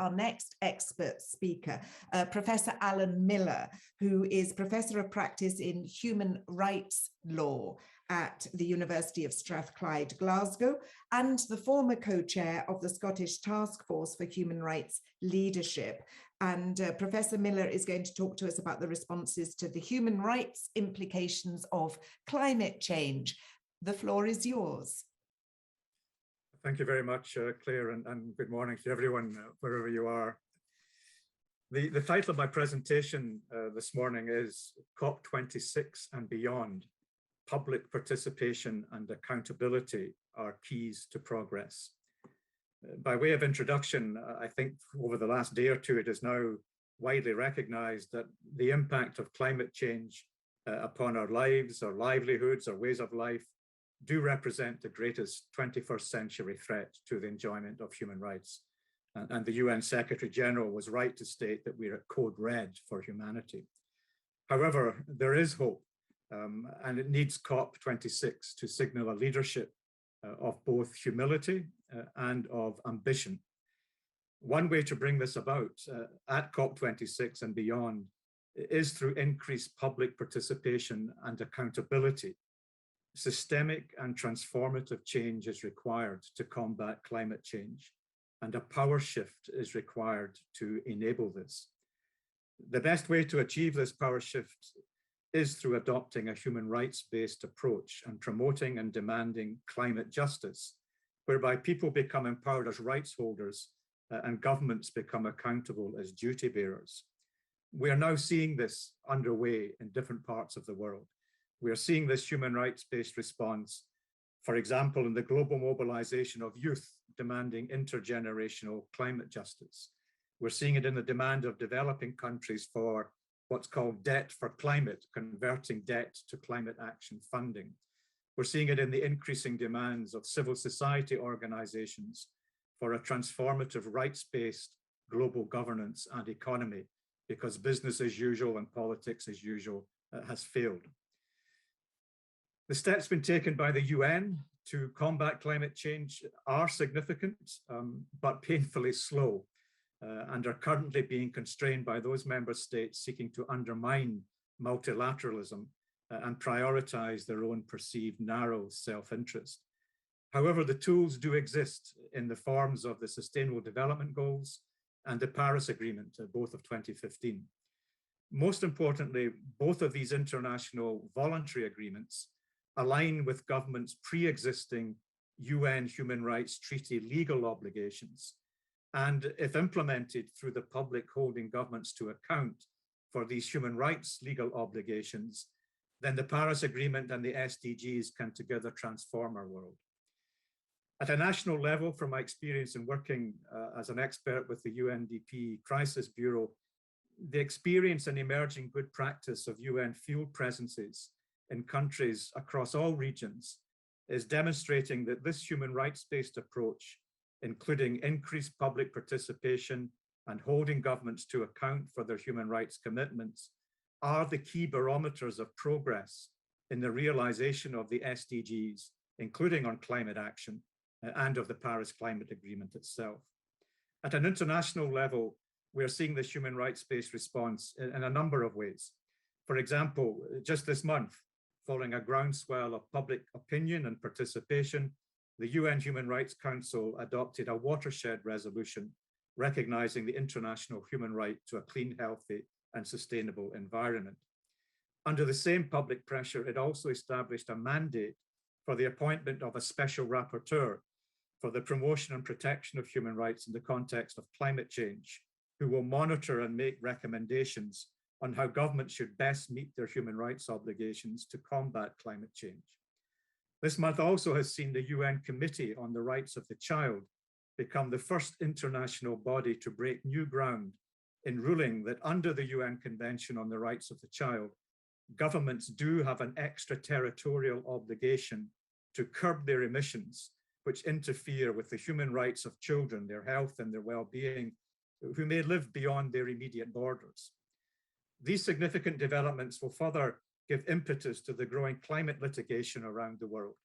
our next expert speaker, Professor Alan Miller, who is Professor of Practice in Human Rights Law at the University of Strathclyde, Glasgow, and the former co-chair of the Scottish Task Force for Human Rights Leadership. And Professor Miller is going to talk to us about the responses to the human rights implications of climate change. The floor is yours. Thank you very much, Claire, and good morning to everyone, wherever you are. The title of my presentation this morning is COP26 and Beyond: Public Participation and Accountability are Keys to Progress. By way of introduction, I think over the last day or two, it is now widely recognized that the impact of climate change upon our lives, our livelihoods, our ways of life, do represent the greatest 21st century threat to the enjoyment of human rights. And the UN Secretary General was right to state that we're at code red for humanity. However, there is hope, and it needs COP26 to signal a leadership of both humility and of ambition. One way to bring this about at COP26 and beyond is through increased public participation and accountability. Systemic and transformative change is required to combat climate change, and a power shift is required to enable this. The best way to achieve this power shift is through adopting a human rights-based approach and promoting and demanding climate justice, whereby people become empowered as rights holders and governments become accountable as duty bearers. We are now seeing this underway in different parts of the world. We are seeing this human rights-based response, for example, in the global mobilization of youth demanding intergenerational climate justice. We're seeing it in the demand of developing countries for what's called debt for climate, converting debt to climate action funding. We're seeing it in the increasing demands of civil society organizations for a transformative rights-based global governance and economy, because business as usual and politics as usual has failed. The steps been taken by the UN to combat climate change are significant, but painfully slow, and are currently being constrained by those member states seeking to undermine multilateralism and prioritize their own perceived narrow self-interest. However, the tools do exist in the forms of the Sustainable Development Goals and the Paris Agreement, both of 2015. Most importantly, both of these international voluntary agreements align with governments' pre-existing UN Human Rights Treaty legal obligations, and if implemented through the public holding governments to account for these human rights legal obligations, then the Paris Agreement and the SDGs can together transform our world. At a national level, from my experience in working as an expert with the UNDP Crisis Bureau, the experience and emerging good practice of UN field presences in countries across all regions is demonstrating that this human rights-based approach, including increased public participation and holding governments to account for their human rights commitments, are the key barometers of progress in the realization of the SDGs, including on climate action and of the Paris Climate Agreement itself. At an international level, we're seeing this human rights-based response in a number of ways. For example, just this month, following a groundswell of public opinion and participation, the UN Human Rights Council adopted a watershed resolution recognizing the international human right to a clean, healthy, and sustainable environment. Under the same public pressure, it also established a mandate for the appointment of a special rapporteur for the promotion and protection of human rights in the context of climate change, who will monitor and make recommendations on how governments should best meet their human rights obligations to combat climate change. This month also has seen the UN Committee on the Rights of the Child become the first international body to break new ground in ruling that under the UN Convention on the Rights of the Child, governments do have an extraterritorial obligation to curb their emissions, which interfere with the human rights of children, their health and their well-being, who may live beyond their immediate borders. These significant developments will further give impetus to the growing climate litigation around the world,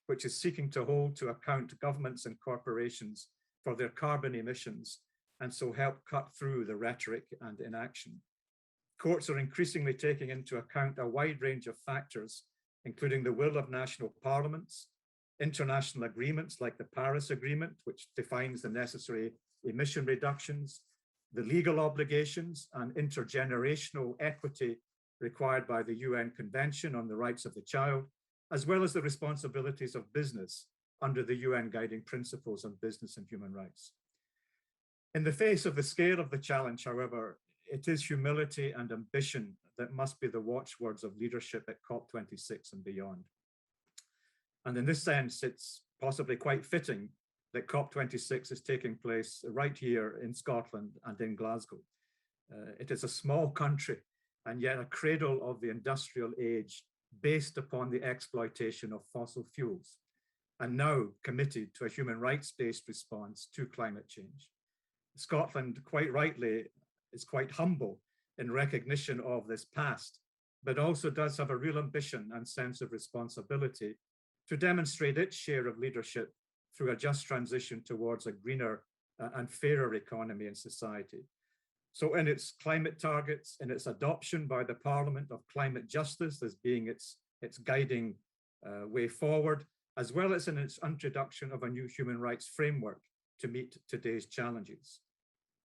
which is seeking to hold to account governments and corporations for their carbon emissions and so help cut through the rhetoric and inaction. Courts are increasingly taking into account a wide range of factors, including the will of national parliaments, international agreements like the Paris Agreement, which defines the necessary emission reductions, the legal obligations and intergenerational equity required by the UN Convention on the Rights of the Child, as well as the responsibilities of business under the UN Guiding Principles on Business and Human Rights. In the face of the scale of the challenge, however, it is humility and ambition that must be the watchwords of leadership at COP26 and beyond. And in this sense, it's possibly quite fitting that COP26 is taking place right here in Scotland and in Glasgow. It is a small country and yet a cradle of the industrial age based upon the exploitation of fossil fuels, and now committed to a human rights-based response to climate change. Scotland, quite rightly, is quite humble in recognition of this past, but also does have a real ambition and sense of responsibility to demonstrate its share of leadership through a just transition towards a greener and fairer economy and society. So in its climate targets, in its adoption by the Parliament of climate justice as being its guiding way forward, as well as in its introduction of a new human rights framework to meet today's challenges.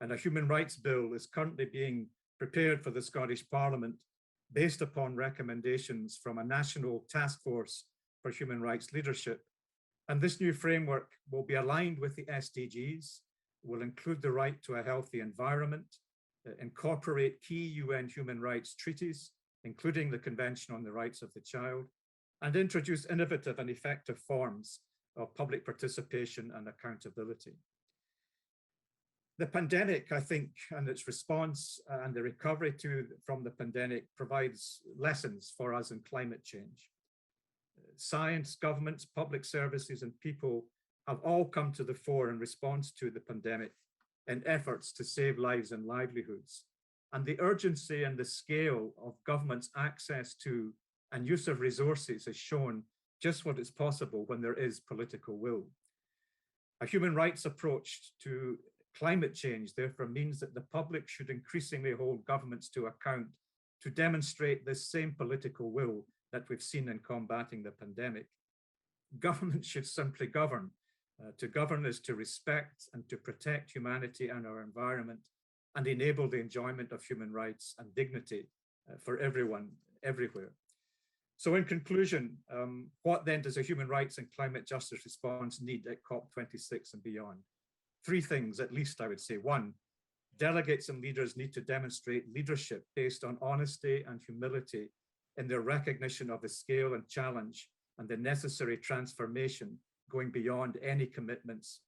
And a human rights bill is currently being prepared for the Scottish Parliament based upon recommendations from a national task force for human rights leadership. And this new framework will be aligned with the SDGs, will include the right to a healthy environment, incorporate key UN human rights treaties, including the Convention on the Rights of the Child, and introduce innovative and effective forms of public participation and accountability. The pandemic, I think, and its response and the recovery from the pandemic provides lessons for us in climate change. Science, governments, public services, and people have all come to the fore in response to the pandemic in efforts to save lives and livelihoods. And the urgency and the scale of government's access to and use of resources has shown just what is possible when there is political will. A human rights approach to climate change, therefore, means that the public should increasingly hold governments to account to demonstrate this same political will that we've seen in combating the pandemic. Government should simply govern. To govern is to respect and to protect humanity and our environment and enable the enjoyment of human rights and dignity for everyone, everywhere. So in conclusion, what then does a human rights and climate justice response need at COP26 and beyond? Three things, at least, I would say. One, delegates and leaders need to demonstrate leadership based on honesty and humility in their recognition of the scale and challenge and the necessary transformation going beyond any commitments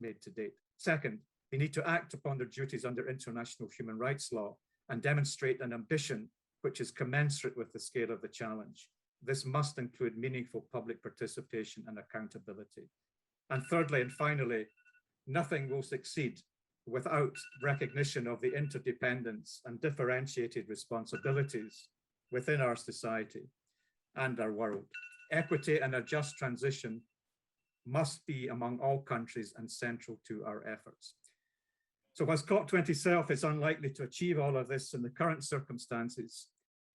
made to date. Second, they need to act upon their duties under international human rights law and demonstrate an ambition which is commensurate with the scale of the challenge. This must include meaningful public participation and accountability. And thirdly, and finally, nothing will succeed without recognition of the interdependence and differentiated responsibilities within our society and our world. Equity and a just transition must be among all countries and central to our efforts. So whilst COP27 is unlikely to achieve all of this in the current circumstances,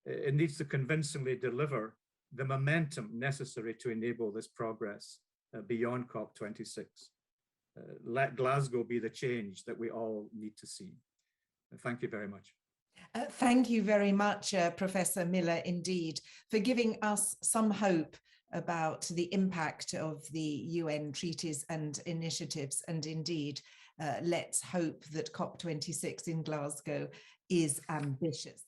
it needs to convincingly deliver the momentum necessary to enable this progress beyond COP26. Let Glasgow be the change that we all need to see. Thank you very much. Thank you very much, Professor Miller, indeed, for giving us some hope about the impact of the UN treaties and initiatives. And indeed, let's hope that COP26 in Glasgow is ambitious.